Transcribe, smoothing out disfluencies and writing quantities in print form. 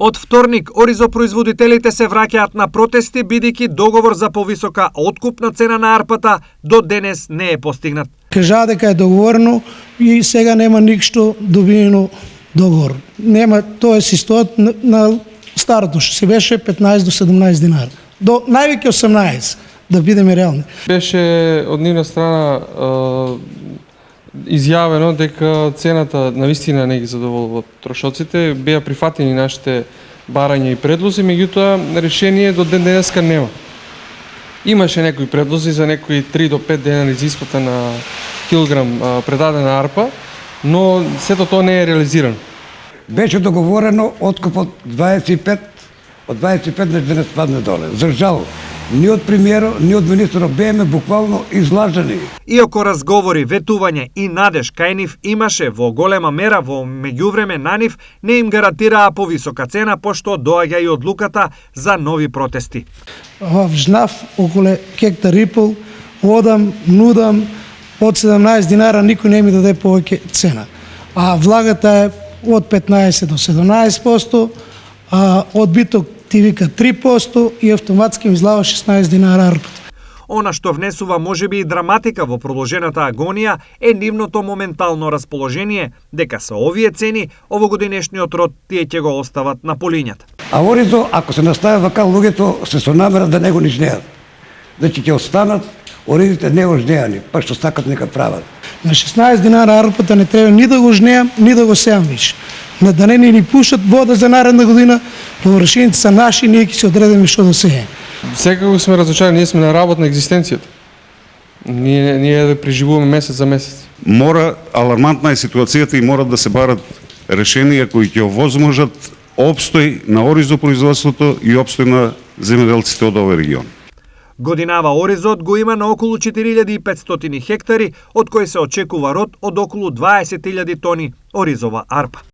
Од вторник, оризопроизводителите се враќаат на протести, бидејќи договор за повисока откупна цена на арпата до денес не е постигнат. Кажа дека е договорено и сега нема ништо добиено договор. Нема, тоа е стоат на старото, што се беше 15 до 17 динара. До највеќе 18, да бидеме реални. Беше од нивна страна изјавено дека цената навистина не ги задоволува трошоците, беа прифатени нашите барања и предлози, меѓутоа решение до ден денеска нема. Имаше некои предлози за некои 3 до 5 денари за исплата на килограм предадена арпа, но сето тоа не е реализирано. Беше договорено откуп од 25 на денес падне доле. За жал, ни од премиерот, ни од министерот бееме буквално излажени. Иако разговори, ветување и надеж кај нив имаше во голема мера, во меѓувреме на нив не им гарантираа повисока цена, пошто доаѓа и одлуката за нови протести. В Жнав, околу хектар и пол, одам, нудам, од 17 динара никој не ми даде повеќе цена. А влагата е од 15 до 17%, а одбиток ти вика 3% и автоматски им излава 16 динара арпата. Она што внесува можеби и драматика во продолжената агонија е нивното моментално расположение дека со овие цени овогодинешниот род тие ќе го остават на полињата. А оризо, ако се настави вака, луѓето се со намера да не го нижнеат. Значи ќе останат оризите неожнеани, па што сакат нека прават. На 16 динара арпата не треба ни да го жнеам, ни да го сеам више. На да не ни пушат вода за наредна година, површините са наши, ние ќе се одредиме што да сеем. Секако сме разочарани, ние сме на работа на екзистенцијата. Ние да преживуваме месец за месец. Алармантна е ситуацијата и мора да се барат решенија кои ќе овозможат опстој на оризопроизводството и опстој на земјоделците од овој регион. Годинава оризот го има на околу 4500 хектари, од кои се очекува род од околу 20.000 тони оризова арпа.